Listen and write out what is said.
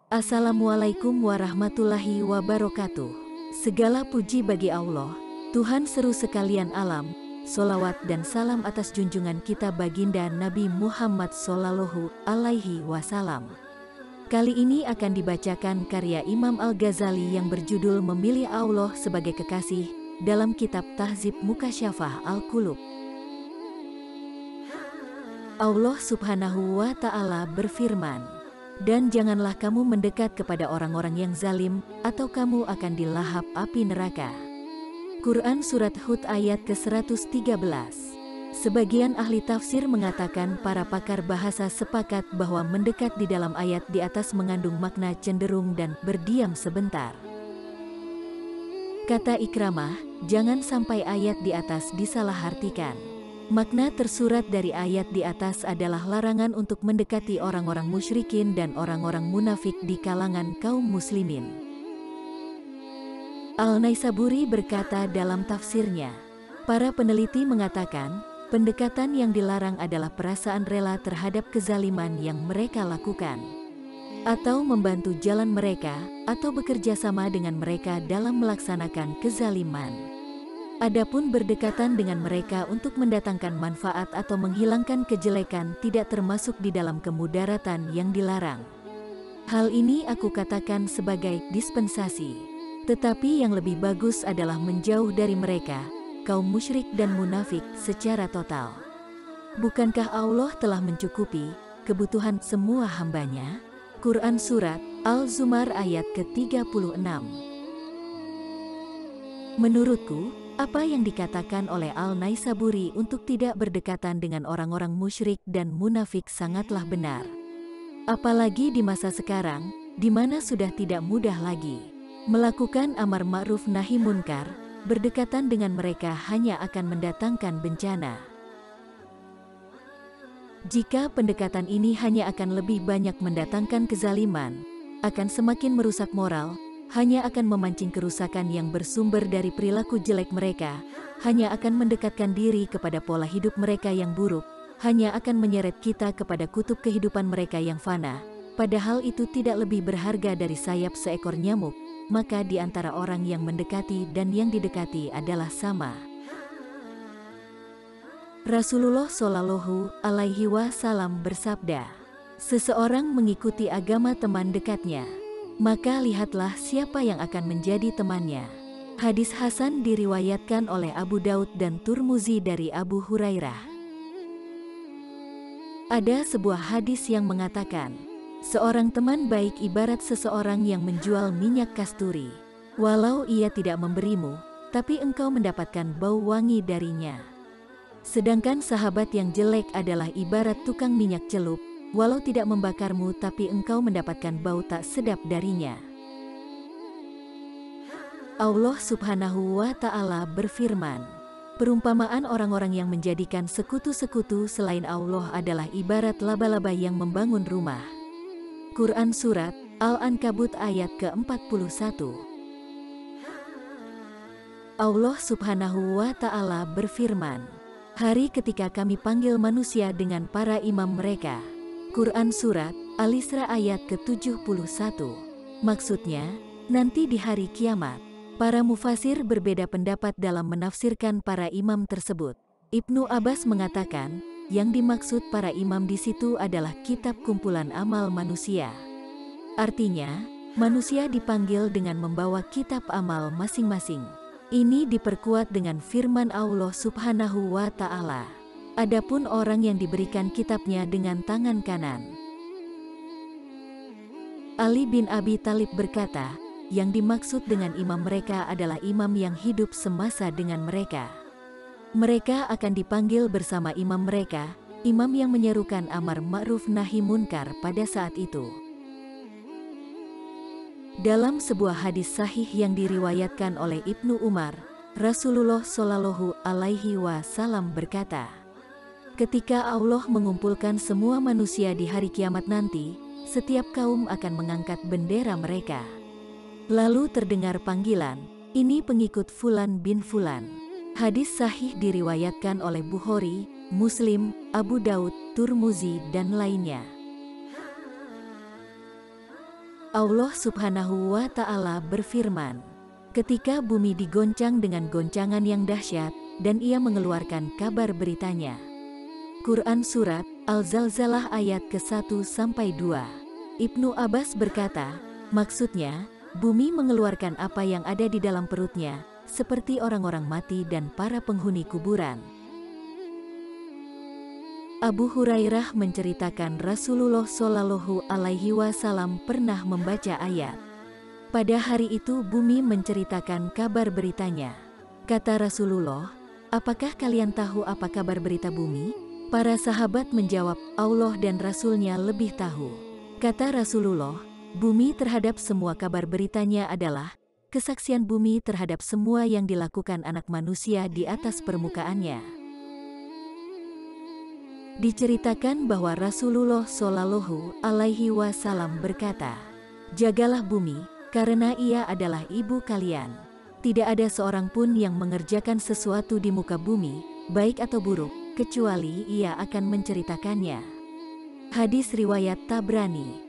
Assalamualaikum warahmatullahi wabarakatuh. Segala puji bagi Allah, Tuhan seru sekalian alam. Sholawat dan salam atas junjungan kita baginda Nabi Muhammad Sallallahu Alaihi Wasallam. Kali ini akan dibacakan karya Imam Al-Ghazali yang berjudul Memilih Allah sebagai Kekasih dalam kitab Tahzib Mukasyafah Al-Qulub. Allah Subhanahu wa Ta'ala berfirman, "Dan janganlah kamu mendekat kepada orang-orang yang zalim, atau kamu akan dilahap api neraka." Quran Surat Hud ayat ke-113. Sebagian ahli tafsir mengatakan para pakar bahasa sepakat bahwa mendekat di dalam ayat di atas mengandung makna cenderung dan berdiam sebentar. Kata Ikramah, jangan sampai ayat di atas disalahartikan. Makna tersurat dari ayat di atas adalah larangan untuk mendekati orang-orang musyrikin dan orang-orang munafik di kalangan kaum muslimin. Al-Naisaburi berkata dalam tafsirnya, para peneliti mengatakan, pendekatan yang dilarang adalah perasaan rela terhadap kezaliman yang mereka lakukan, atau membantu jalan mereka, atau bekerja sama dengan mereka dalam melaksanakan kezaliman. Adapun berdekatan dengan mereka untuk mendatangkan manfaat atau menghilangkan kejelekan tidak termasuk di dalam kemudaratan yang dilarang. Hal ini aku katakan sebagai dispensasi. Tetapi yang lebih bagus adalah menjauh dari mereka, kaum musyrik dan munafik secara total. Bukankah Allah telah mencukupi kebutuhan semua hambanya? Quran Surat Al-Zumar ayat ke-36. Menurutku, apa yang dikatakan oleh Al-Naisaburi untuk tidak berdekatan dengan orang-orang musyrik dan munafik sangatlah benar. Apalagi di masa sekarang, di mana sudah tidak mudah lagi melakukan amar ma'ruf nahi munkar, berdekatan dengan mereka hanya akan mendatangkan bencana. Jika pendekatan ini hanya akan lebih banyak mendatangkan kezaliman, akan semakin merusak moral, hanya akan memancing kerusakan yang bersumber dari perilaku jelek mereka, hanya akan mendekatkan diri kepada pola hidup mereka yang buruk, hanya akan menyeret kita kepada kutub kehidupan mereka yang fana, padahal itu tidak lebih berharga dari sayap seekor nyamuk, maka di antara orang yang mendekati dan yang didekati adalah sama. Rasulullah Shallallahu Alaihi Wasallam bersabda, seseorang mengikuti agama teman dekatnya, maka lihatlah siapa yang akan menjadi temannya. Hadis Hasan diriwayatkan oleh Abu Daud dan Turmuzi dari Abu Hurairah. Ada sebuah hadis yang mengatakan, seorang teman baik ibarat seseorang yang menjual minyak kasturi. Walau ia tidak memberimu, tapi engkau mendapatkan bau wangi darinya. Sedangkan sahabat yang jelek adalah ibarat tukang minyak celup. Walau tidak membakarmu tapi engkau mendapatkan bau tak sedap darinya. Allah Subhanahu wa Ta'ala berfirman, perumpamaan orang-orang yang menjadikan sekutu-sekutu selain Allah adalah ibarat laba-laba yang membangun rumah. Quran Surat Al-Ankabut ayat ke-41. Allah Subhanahu wa Ta'ala berfirman, hari ketika kami panggil manusia dengan para imam mereka. Quran Surat Al-Isra ayat ke-71. Maksudnya, nanti di hari kiamat. Para mufasir berbeda pendapat dalam menafsirkan para imam tersebut. Ibnu Abbas mengatakan, yang dimaksud para imam di situ adalah kitab kumpulan amal manusia. Artinya, manusia dipanggil dengan membawa kitab amal masing-masing. Ini diperkuat dengan firman Allah Subhanahu wa Ta'ala. Adapun orang yang diberikan kitabnya dengan tangan kanan. Ali bin Abi Thalib berkata, yang dimaksud dengan imam mereka adalah imam yang hidup semasa dengan mereka. Mereka akan dipanggil bersama imam mereka, imam yang menyerukan amar ma'ruf nahi munkar pada saat itu. Dalam sebuah hadis sahih yang diriwayatkan oleh Ibnu Umar, Rasulullah Shallallahu Alaihi Wasallam berkata, ketika Allah mengumpulkan semua manusia di hari kiamat nanti, setiap kaum akan mengangkat bendera mereka. Lalu terdengar panggilan, ini pengikut Fulan bin Fulan. Hadis sahih diriwayatkan oleh Bukhari, Muslim, Abu Daud, Turmuzi, dan lainnya. Allah Subhanahu wa Ta'ala berfirman, ketika bumi digoncang dengan goncangan yang dahsyat, dan ia mengeluarkan kabar beritanya. Quran Surat Al-Zalzalah ayat ke-1-2. Ibnu Abbas berkata, maksudnya, bumi mengeluarkan apa yang ada di dalam perutnya, seperti orang-orang mati dan para penghuni kuburan. Abu Hurairah menceritakan Rasulullah Shallallahu Alaihi Wasallam pernah membaca ayat. Pada hari itu bumi menceritakan kabar beritanya. Kata Rasulullah, apakah kalian tahu apa kabar berita bumi? Para sahabat menjawab, Allah dan Rasulnya lebih tahu. Kata Rasulullah, bumi terhadap semua kabar beritanya adalah kesaksian bumi terhadap semua yang dilakukan anak manusia di atas permukaannya. Diceritakan bahwa Rasulullah Shallallahu Alaihi Wasallam berkata, jagalah bumi, karena ia adalah ibu kalian. Tidak ada seorang pun yang mengerjakan sesuatu di muka bumi, baik atau buruk, kecuali ia akan menceritakannya. Hadis riwayat Tabrani.